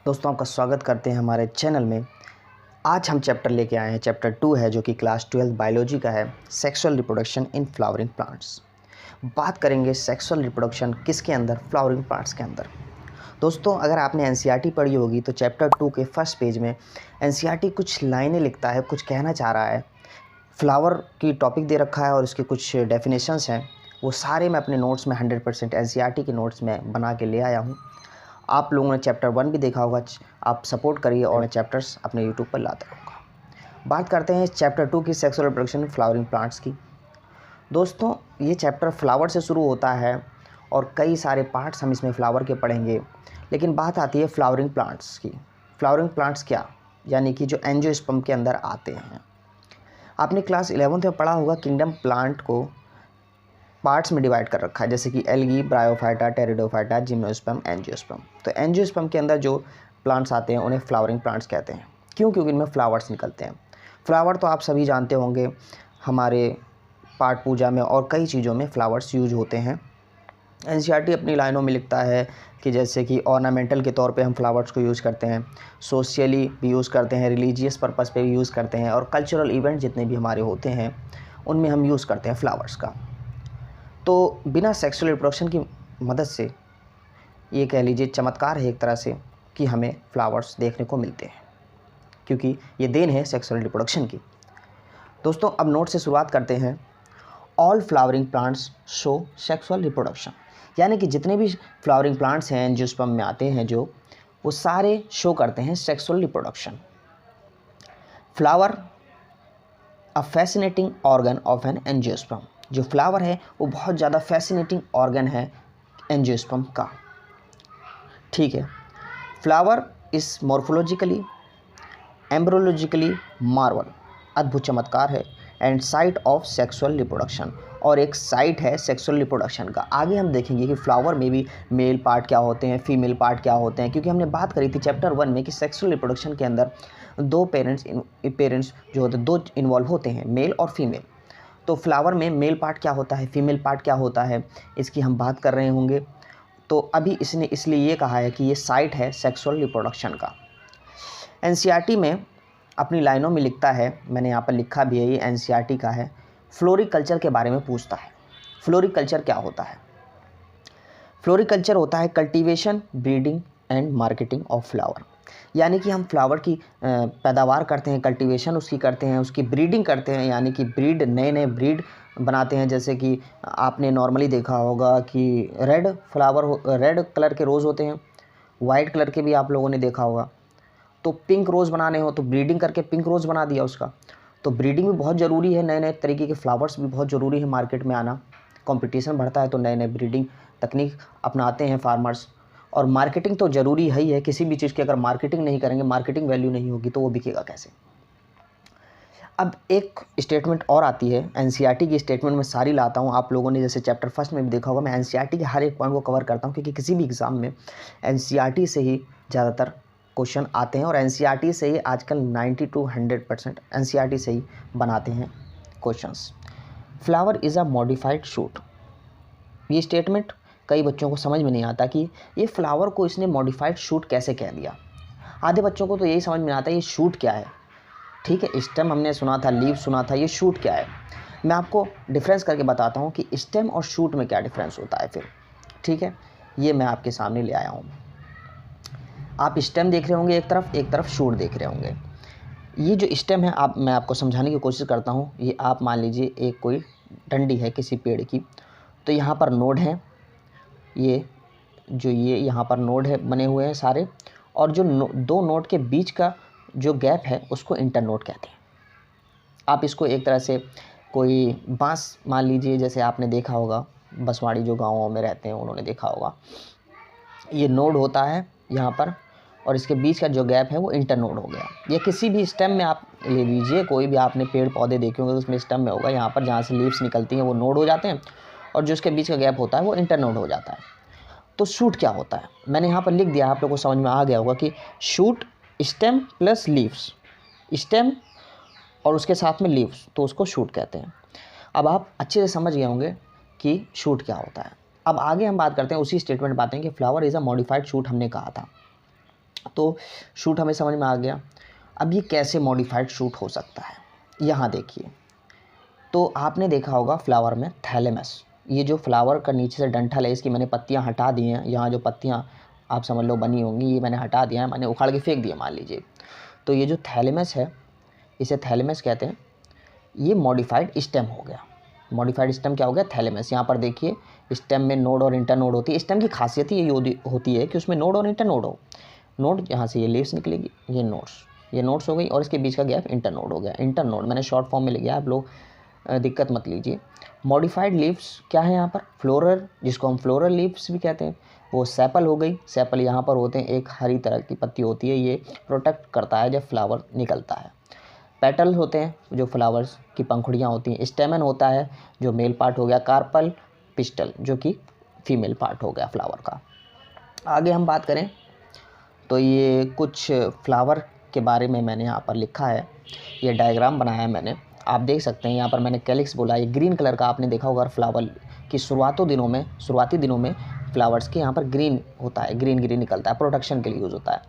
दोस्तों, आपका स्वागत करते हैं हमारे चैनल में। आज हम चैप्टर लेके आए हैं, चैप्टर 2 है जो कि क्लास 12 बायोलॉजी का है, sexual reproduction in flowering plants. बात करेंगे सेक्सुअल रिप्रोडक्शन किसके अंदर, फ्लावरिंग प्लांट्स के अंदर। दोस्तों, अगर आपने एनसीईआरटी पढ़ी होगी तो चैप्टर 2 के फर्स्ट पेज में एनसीईआरटी कुछ लाइनें लिखता है, कुछ कहना चाह रहा है। फ्लावर की टॉपिक दे रखा है और उसके कुछ डेफिनेशंस हैं, वो सारे मैं अपने नोट्स में 100% एनसीईआरटी के नोट्स में बना के ले आया हूँ। आप लोगों ने चैप्टर 1 भी देखा होगा, आप सपोर्ट करिए और चैप्टर्स अपने यूट्यूब पर लाता रहूँगा। बात करते हैं चैप्टर 2 की, सेक्सुअल रिप्रोडक्शन फ्लावरिंग प्लांट्स की। दोस्तों, ये चैप्टर फ्लावर से शुरू होता है और कई सारे पार्ट्स हम इसमें फ्लावर के पढ़ेंगे, लेकिन बात आती है फ्लावरिंग प्लांट्स की। फ्लावरिंग प्लांट्स क्या, यानी कि जो एंजियोस्पर्म के अंदर आते हैं। आपने क्लास 11th में पढ़ा होगा, किंगडम प्लांट को पार्ट्स में डिवाइड कर रखा है, जैसे कि algae, bryophyta, pteridophyta, gymnosperm, angiosperm. तो एंजियोस्पर्म के अंदर जो प्लांट्स आते हैं उन्हें फ्लावरिंग प्लांट्स कहते हैं। क्यों? क्योंकि इनमें फ्लावर्स निकलते हैं। फ्लावर तो आप सभी जानते होंगे, हमारे पाठ पूजा में और कई चीज़ों में फ्लावर्स यूज होते हैं। एनसीईआरटी अपनी लाइनों में लिखता है कि जैसे कि ऑर्नामेंटल के तौर पे हम फ्लावर्स को यूज़ करते हैं, सोशली भी यूज़ करते हैं, रिलीजियस पर्पस पे भी यूज़ करते हैं, और कल्चरल इवेंट जितने भी हमारे होते हैं उनमें हम यूज़ करते हैं फ्लावर्स का। तो बिना सेक्सुअल रिप्रोडक्शन की मदद से ये कह लीजिए चमत्कार है एक तरह से कि हमें फ्लावर्स देखने को मिलते हैं, क्योंकि ये देन है सेक्सुअल रिप्रोडक्शन की। दोस्तों, अब नोट से शुरुआत करते हैं। All flowering plants show sexual reproduction, यानी कि जितने भी फ्लावरिंग प्लांट्स हैं एंजियोस्पर्म में आते हैं जो, वो सारे शो करते हैं sexual reproduction. Flower a fascinating organ of an angiosperm. जो फ्लावर है वो बहुत ज़्यादा फैसिनेटिंग ऑर्गन है एंजियोस्पर्म का। ठीक है। फ्लावर इस मॉर्फोलॉजिकली, एम्ब्रोलॉजिकली मार्वल, अद्भुत चमत्कार है, and site of sexual reproduction, और एक साइट है सेक्सुअल रिप्रोडक्शन का। आगे हम देखेंगे कि फ्लावर में भी मेल पार्ट क्या होते हैं, फीमेल पार्ट क्या होते हैं, क्योंकि हमने बात करी थी चैप्टर 1 में कि सेक्सुअल रिप्रोडक्शन के अंदर दो पेरेंट्स जो होते हैं, दो इन्वॉल्व होते हैं, मेल और फीमेल। तो फ्लावर में मेल पार्ट क्या होता है, फीमेल पार्ट क्या होता है, इसकी हम बात कर रहे होंगे। तो अभी इसने इसलिए ये कहा है कि ये साइट है सेक्सुअल रिप्रोडक्शन का। एनसीईआरटी में अपनी लाइनों में लिखता है, मैंने यहाँ पर लिखा भी है, ये एनसीईआरटी का है, फ्लोरिकल्चर के बारे में पूछता है। फ्लोरिकल्चर क्या होता है? फ्लोरिकल्चर होता है cultivation, breeding and marketing of flower, यानी कि हम फ्लावर की पैदावार करते हैं, कल्टीवेशन उसकी करते हैं, उसकी ब्रीडिंग करते हैं, यानी कि ब्रीड, नए नए ब्रीड बनाते हैं। जैसे कि आपने नॉर्मली देखा होगा कि रेड फ्लावर, रेड कलर के रोज़ होते हैं, वाइट कलर के भी आप लोगों ने देखा होगा। तो पिंक रोज़ बनाने हो तो ब्रीडिंग करके पिंक रोज़ बना दिया उसका। तो ब्रीडिंग भी बहुत ज़रूरी है, नए नए तरीके के फ्लावर्स भी बहुत ज़रूरी है मार्केट में आना। कंपटीशन बढ़ता है तो नए नए ब्रीडिंग तकनीक अपनाते हैं फार्मर्स। और मार्केटिंग तो ज़रूरी है ही है, किसी भी चीज़ की अगर मार्केटिंग नहीं करेंगे, मार्केटिंग वैल्यू नहीं होगी तो वो बिकेगा कैसे। अब एक स्टेटमेंट और आती है, एनसीईआरटी की स्टेटमेंट में सारी लाता हूँ। आप लोगों ने जैसे चैप्टर 1 में भी देखा होगा, मैं एनसीईआरटी के हर एक पॉइंट को कवर करता हूँ, क्योंकि किसी भी एग्ज़ाम में एनसीईआरटी से ही ज़्यादातर क्वेश्चन आते हैं, और एनसीईआरटी से ही आजकल 90 to 100% एनसीईआरटी से ही बनाते हैं questions. Flower is a modified shoot. ये स्टेटमेंट कई बच्चों को समझ में नहीं आता कि ये फ्लावर को इसने मॉडिफाइड शूट कैसे कह दिया। आधे बच्चों को तो यही समझ में आता है ये शूट क्या है। ठीक है, स्टेम हमने सुना था, लीव सुना था, ये शूट क्या है। मैं आपको डिफरेंस करके बताता हूँ कि स्टेम और शूट में क्या डिफरेंस होता है फिर। ठीक है, ये मैं आपके सामने ले आया हूँ। आप स्टेम देख रहे होंगे एक तरफ शूट देख रहे होंगे। ये जो स्टेम है, मैं आपको समझाने की कोशिश करता हूँ। ये आप मान लीजिए एक कोई डंडी है किसी पेड़ की, तो यहाँ पर नोड है, ये यहाँ पर नोड है बने हुए हैं सारे, और जो दो नोड के बीच का जो गैप है उसको इंटरनोड कहते हैं। आप इसको एक तरह से कोई बांस मान लीजिए, जैसे आपने देखा होगा बसवाड़ी जो गाँवों में रहते हैं उन्होंने देखा होगा, ये नोड होता है यहाँ पर, और इसके बीच का जो गैप है वो इंटरनोड हो गया। ये किसी भी स्टेम में आप ले लीजिए, कोई भी आपने पेड़ पौधे देखे होंगे उसमें स्टेम में होगा, यहाँ पर जहाँ से लीव्स निकलती हैं वो नोड हो जाते हैं, और जो उसके बीच का गैप होता है वो इंटरनोड हो जाता है। तो शूट क्या होता है, मैंने यहाँ पर लिख दिया, आप लोगों को समझ में आ गया होगा कि shoot stem plus leaves, stem और उसके साथ में लीव्स, तो उसको शूट कहते हैं। अब आप अच्छे से समझ गए होंगे कि शूट क्या होता है। अब आगे हम बात करते हैं, उसी स्टेटमेंट बात हैं कि flower is a modified shoot हमने कहा था। तो शूट हमें समझ में आ गया। अब ये कैसे मॉडिफाइड शूट हो सकता है, यहाँ देखिए। तो आपने देखा होगा फ्लावर में थैलेमस, ये जो फ्लावर का नीचे से डंठल है, इसकी मैंने पत्तियाँ हटा दी हैं। यहाँ जो पत्तियाँ आप समझ लो बनी होंगी, ये मैंने हटा दिया है, मैंने उखाड़ के फेंक दिया मान लीजिए। तो ये जो थैलेमस है, इसे थैलेमस कहते हैं। ये मॉडिफाइड स्टेम हो गया। मॉडिफाइड स्टेम क्या हो गया? थैलेमस। यहाँ पर देखिए स्टेम में नोड और इंटरनोड होती है। स्टेम की खासियत ही ये होती है कि उसमें नोड और इंटरनोड हो। नोड यहाँ से ये लीव्स निकलेगी, ये नोड्स हो गई, और इसके बीच का गैप इंटरनोड हो गया। इंटरनोड मैंने शॉर्ट फॉर्म में लिखा, आप लोग दिक्कत मत लीजिए। मॉडिफाइड लीव्स क्या है यहाँ पर? फ्लोरल, जिसको हम फ्लोरल लीव्स भी कहते हैं, वो सेपल हो गई। सेपल यहाँ पर होते हैं, एक हरी तरह की पत्ती होती है, ये प्रोटेक्ट करता है जब फ्लावर निकलता है। पेटल होते हैं जो फ्लावर्स की पंखुड़ियाँ होती हैं। स्टेमन होता है जो मेल पार्ट हो गया। कार्पल, पिस्टल जो कि फीमेल पार्ट हो गया फ्लावर का। आगे हम बात करें तो ये कुछ फ्लावर के बारे में मैंने यहाँ पर लिखा है, ये डायग्राम बनाया है मैंने, आप देख सकते हैं। यहाँ पर मैंने कैलिक्स बोला, ये ग्रीन कलर का आपने देखा होगा फ्लावर की शुरुआती दिनों में फ्लावर्स के यहाँ पर ग्रीन होता है, ग्रीन निकलता है, प्रोटेक्शन के लिए यूज़ होता है।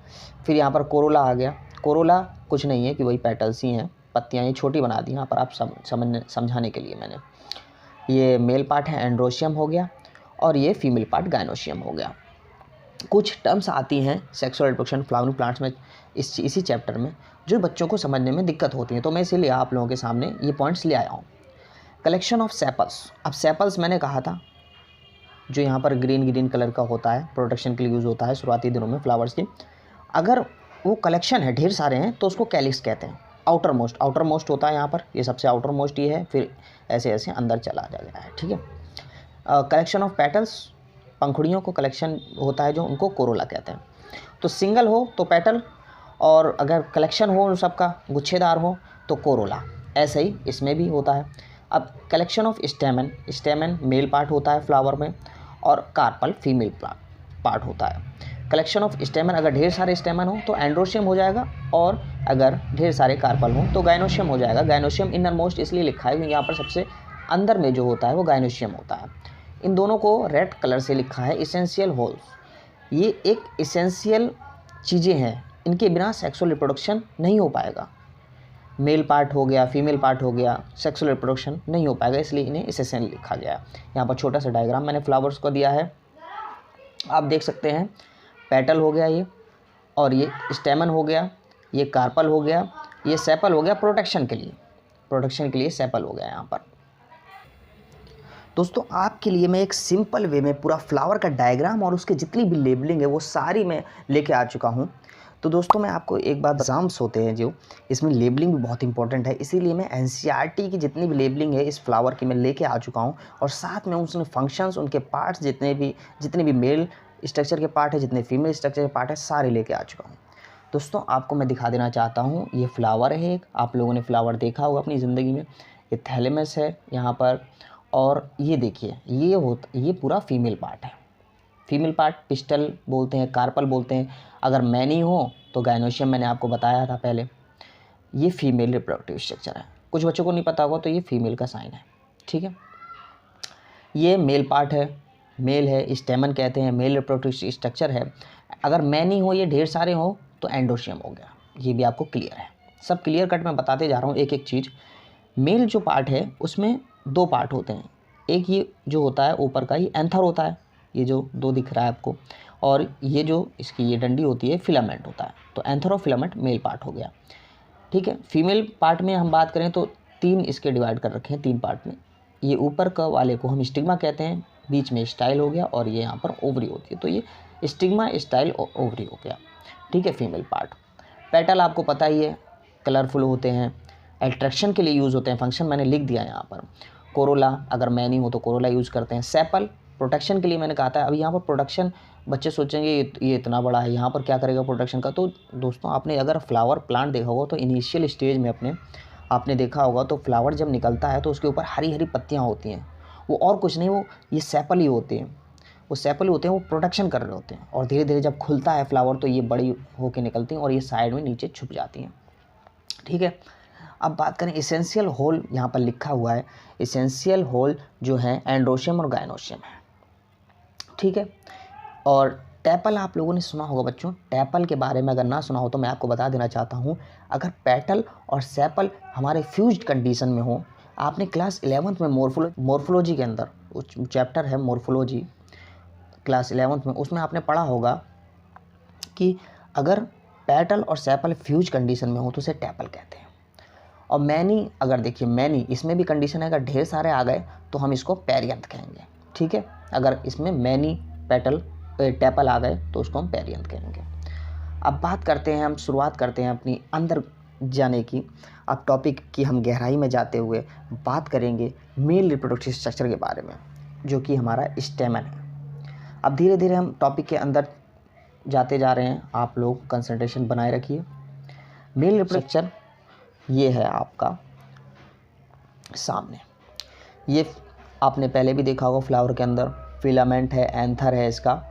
फिर यहाँ पर कोरोला आ गया। कोरोला कुछ नहीं है कि वही पेटल्स ही हैं, पत्तियाँ ये छोटी बना दी यहाँ पर आप समझाने के लिए मैंने। ये मेल पार्ट है एंड्रोशियम हो गया, और ये फीमेल पार्ट गायनोशियम हो गया। कुछ टर्म्स आती हैं सेक्सुअल रिप्रोडक्शन फ्लावरिंग प्लांट्स में इसी चैप्टर में, जो बच्चों को समझने में दिक्कत होती है, तो मैं इसीलिए आप लोगों के सामने ये पॉइंट्स ले आया हूँ। Collection of sepals. अब सेपल्स मैंने कहा था जो यहाँ पर ग्रीन कलर का होता है, प्रोटेक्शन के लिए यूज़ होता है शुरुआती दिनों में फ्लावर्स की। अगर वो कलेक्शन है, ढेर सारे हैं, तो उसको कैलिक्स कहते हैं। आउटर मोस्ट होता है यहाँ पर, ये सबसे आउटर मोस्ट ये है, फिर ऐसे ऐसे अंदर चला जाता है, ठीक है। कलेक्शन ऑफ पेटल्स, पंखुड़ियों को कलेक्शन होता है जो, उनको कोरोला कहते हैं। तो सिंगल हो तो पेटल, और अगर कलेक्शन हो सबका गुच्छेदार हो तो कोरोला। ऐसे ही इसमें भी होता है। अब कलेक्शन ऑफ स्टेमन मेल पार्ट होता है फ्लावर में, और कार्पल फीमेल पार्ट होता है। कलेक्शन ऑफ स्टेमन, अगर ढेर सारे स्टेमन हो तो एंड्रोशियम हो जाएगा, और अगर ढेर सारे कार्पल हो तो गायनोशियम हो जाएगा। गायनोशियम इनर मोस्ट इसलिए लिखा है क्योंकि यहाँ पर सबसे अंदर में जो होता है वो गायनोशियम होता है। इन दोनों को रेड कलर से लिखा है इसेंशियल होल्स। ये एक इसेंशियल चीज़ें हैं, इनके बिना सेक्सुअल रिप्रोडक्शन नहीं हो पाएगा। मेल पार्ट हो गया, फीमेल पार्ट हो गया, सेक्सुअल रिप्रोडक्शन नहीं हो पाएगा, इसलिए इन्हें इसेंशियल लिखा गया। यहाँ पर छोटा सा डायग्राम मैंने फ्लावर्स को दिया है, आप देख सकते हैं। पेटल हो गया ये, और ये स्टेमन हो गया, ये कार्पल हो गया, ये सेपल हो गया प्रोटेक्शन के लिए सेपल हो गया यहाँ पर। दोस्तों आपके लिए मैं एक सिंपल वे में पूरा फ्लावर का डायग्राम और उसके जितनी भी लेबलिंग है वो सारी मैं लेके आ चुका हूँ। तो दोस्तों मैं आपको एक बात, एग्जाम्स होते हैं जो, इसमें लेबलिंग भी बहुत इंपॉर्टेंट है, इसीलिए मैं एनसीईआरटी की जितनी भी लेबलिंग है इस फ्लावर की मैं लेके आ चुका हूँ, और साथ में उसमें फंक्शंस, उनके पार्ट्स, जितने भी मेल स्ट्रक्चर के पार्ट है, जितने फीमेल स्ट्रक्चर के पार्ट है, सारे लेके आ चुका हूँ। दोस्तों आपको मैं दिखा देना चाहता हूँ, ये फ्लावर है एक, आप लोगों ने फ्लावर देखा होगा अपनी ज़िंदगी में। ये थैलेमस है यहाँ पर, और ये देखिए ये पूरा फीमेल पार्ट है। फीमेल पार्ट पिस्टल बोलते हैं, कार्पल बोलते हैं। अगर मैनी हो तो गायनोशियम, मैंने आपको बताया था पहले। ये फीमेल रिप्रोडक्टिव स्ट्रक्चर है, कुछ बच्चों को नहीं पता होगा तो ये फीमेल का साइन है, ठीक है। ये मेल पार्ट है, मेल है, स्टेमन कहते हैं, मेल रिप्रोडक्टिव स्ट्रक्चर है। अगर मैनी हो, ये ढेर सारे हो, तो एंडोशियम हो गया। ये भी आपको क्लियर है, सब क्लियर कट मैं बताते जा रहा हूँ एक एक चीज़। मेल जो पार्ट है उसमें दो पार्ट होते हैं, एक ये जो होता है ऊपर का, ये एंथर होता है, ये जो दो दिख रहा है आपको, और ये जो इसकी ये डंडी होती है फिलामेंट होता है। तो एंथर और फिलामेंट मेल पार्ट हो गया, ठीक है। फीमेल पार्ट में हम बात करें तो तीन इसके डिवाइड कर रखे हैं, तीन पार्ट में। ये ऊपर का वाले को हम स्टिग्मा कहते हैं, बीच में स्टाइल हो गया, और ये यहाँ पर ओवरी होती है, तो ये स्टिग्मा, स्टाइल और ओवरी हो गया, ठीक है, फीमेल पार्ट। पेटल आपको पता ही है, कलरफुल होते हैं, अट्रैक्शन के लिए यूज़ होते हैं, फंक्शन मैंने लिख दिया यहाँ पर। कोरोला, अगर मैनी हो तो कोरोला यूज़ करते हैं। सेपल प्रोटेक्शन के लिए मैंने कहा था। अभी यहाँ पर प्रोटेक्शन, बच्चे सोचेंगे ये इतना बड़ा है, यहाँ पर क्या करेगा प्रोटेक्शन का। तो दोस्तों आपने अगर फ्लावर प्लांट देखा होगा तो इनिशियल स्टेज में आपने देखा होगा, तो फ्लावर जब निकलता है तो उसके ऊपर हरी हरी पत्तियाँ होती हैं, वो और कुछ नहीं, वो ये सेपल ही होते हैं, वो प्रोटेक्शन कर रहे होते हैं। और धीरे धीरे जब खुलता है फ्लावर तो ये बड़ी होके निकलती हैं, और ये साइड में नीचे छुप जाती हैं, ठीक है। अब बात करें इसेंशियल होल, यहाँ पर लिखा हुआ है इसेंशियल होल जो है एंड्रोशियम और गायनोशियम है, ठीक है। और टैपल आप लोगों ने सुना होगा बच्चों। टैपल के बारे में अगर ना सुना हो तो मैं आपको बता देना चाहता हूँ। अगर पेटल और सेपल हमारे फ्यूज्ड कंडीशन में हो, आपने क्लास 11th में मॉर्फोलॉजी के अंदर चैप्टर है मॉर्फोलॉजी क्लास 11th में, उसमें आपने पढ़ा होगा कि अगर पेटल और सेपल फ्यूज कंडीशन में हो तो उसे टैपल कहते हैं। और मैनी, अगर देखिए मैनी, इसमें भी कंडीशन है, अगर ढेर सारे आ गए तो हम इसको पेरियंथ कहेंगे। ठीक है, अगर इसमें मैनी पेटल टैपल आ गए तो उसको हम पेरियंथ कहेंगे। अब बात करते हैं, हम शुरुआत करते हैं अपनी अंदर जाने की। अब टॉपिक की हम गहराई में जाते हुए बात करेंगे मेल रिप्रोडक्टिव स्ट्रक्चर के बारे में, जो कि हमारा स्टेमन है। अब धीरे धीरे हम टॉपिक के अंदर जाते जा रहे हैं, आप लोग कंसंट्रेशन बनाए रखिए। मेल रिप्रोडक्शन ये है आपका सामने, ये आपने पहले भी देखा होगा, फ्लावर के अंदर फिलामेंट है, एंथर है इसका।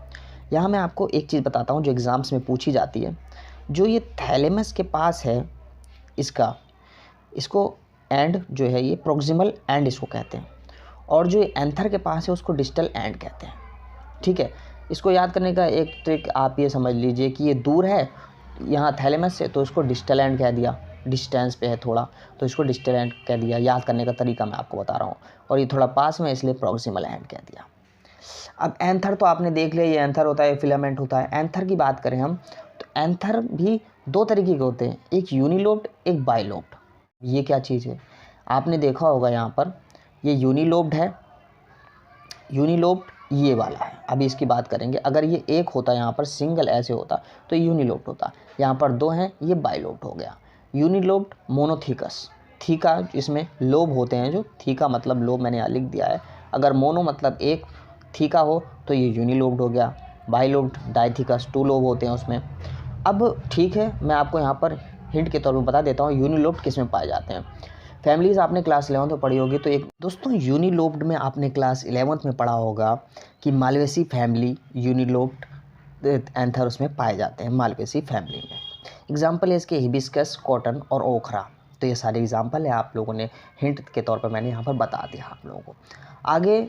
यहाँ मैं आपको एक चीज़ बताता हूँ जो एग्ज़ाम्स में पूछी जाती है। जो ये थैलेमस के पास है इसको एंड जो है ये प्रोक्सिमल एंड इसको कहते हैं, और जो एंथर के पास है उसको डिस्टल एंड कहते हैं। ठीक है, इसको याद करने का एक ट्रिक आप ये समझ लीजिए कि ये दूर है यहाँ थैलेमस से तो इसको डिस्टल एंड कह दिया, डिस्टेंस पे है थोड़ा तो इसको डिस्टल एंड कह दिया। याद करने का तरीका मैं आपको बता रहा हूँ। और ये थोड़ा पास में इसलिए प्रोक्सिमल एंड कह दिया। अब एंथर तो आपने देख लिया, ये एंथर होता है, फिलामेंट होता है। एंथर की बात करें हम तो एंथर भी दो तरीके के होते हैं, एक यूनिलोब्ड एक बाइलोब्ड। ये क्या चीज़ है आपने देखा होगा, यहाँ पर ये यूनिलोब्ड है, यूनिलोब्ड ये वाला है। अभी इसकी बात करेंगे। अगर ये एक होता यहाँ पर सिंगल ऐसे होता तो यूनिलोब्ड होता, यहाँ पर दो हैं, ये बाइलोब्ड हो गया। यूनिलोब्ड मोनोथिकस, थीका इसमें लोब होते हैं, जो थीका मतलब लोब मैंने यहाँ लिख दिया है। अगर मोनो मतलब एक, थीका हो तो ये यूनिलोब्ड हो गया। बाइलोब्ड डाइथिकस, टू लोब होते हैं उसमें। अब ठीक है, मैं आपको यहाँ पर हिंट के तौर पर बता देता हूँ यूनिलोब्ड किस में पाए जाते हैं। फैमिलीज़ आपने क्लास 11th में पढ़ी होगी, तो एक दोस्तों यूनिलोब्ड में आपने क्लास 11th में पढ़ा होगा कि मालवेसी फैमिली यूनिलोब्ड एंथर उसमें पाए जाते हैं, मालवेसी फैमिली में। एग्जाम्पल है इसके हिबिस्कस, कॉटन और ओखरा। तो ये सारे एग्जाम्पल है, आप लोगों ने हिंट के तौर पर मैंने यहाँ पर बता दिया आप लोगों को। आगे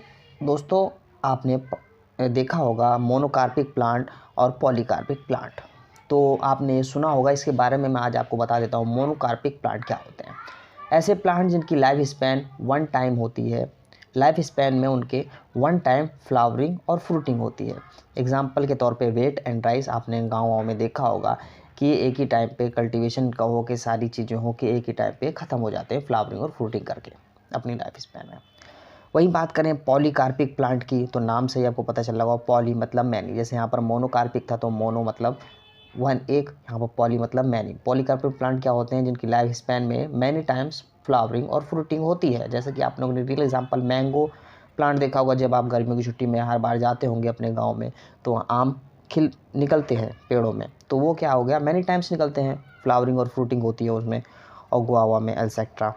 दोस्तों आपने देखा होगा मोनोकार्पिक प्लांट और पॉलीकार्पिक प्लांट, तो आपने सुना होगा, इसके बारे में मैं आज आपको बता देता हूँ। मोनोकार्पिक प्लांट क्या होते हैं? ऐसे प्लांट जिनकी लाइफ स्पैन 1 टाइम होती है, लाइफ स्पैन में उनके 1 टाइम फ्लावरिंग और फ्रूटिंग होती है। एग्जाम्पल के तौर पे वेट एंड राइस आपने गाँव में देखा होगा कि एक ही टाइम पे कल्टीवेशन का हो के सारी चीज़ें हो के एक ही टाइम पे ख़त्म हो जाते हैं फ्लावरिंग और फ्रूटिंग करके अपनी लाइफ स्पैन में। वहीं बात करें पॉलीकार्पिक प्लांट की, तो नाम से ही आपको पता चल रहा होगा, पॉली मतलब मैनी। जैसे यहाँ पर मोनोकार्पिक था तो मोनो मतलब 1 एक, यहाँ पर पॉली मतलब मैनी। पॉलीकार्पिक प्लांट क्या होते हैं? जिनकी लाइफ स्पैन में मैनी टाइम्स फ्लावरिंग और फ्रूटिंग होती है। जैसे कि आप लोगों ने रियल एग्जांपल मैंगो प्लांट देखा होगा, जब आप गर्मियों की छुट्टी में हर बार जाते होंगे अपने गांव में तो आम खिल निकलते हैं पेड़ों में, तो वो क्या हो गया, मैनी टाइम्स निकलते हैं, फ्लावरिंग और फ्रूटिंग होती है उसमें, और गुआवा में एल्सेक्ट्रा।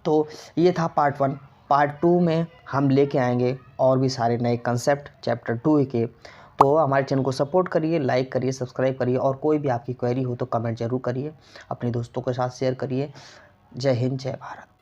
तो ये था पार्ट 1। पार्ट 2 में हम लेके आएंगे और भी सारे नए कंसेप्ट चैप्टर 2 के। तो हमारे चैनल को सपोर्ट करिए, लाइक करिए, सब्सक्राइब करिए, और कोई भी आपकी क्वेरी हो तो कमेंट ज़रूर करिए, अपने दोस्तों के साथ शेयर करिए। जय हिंद, जय भारत।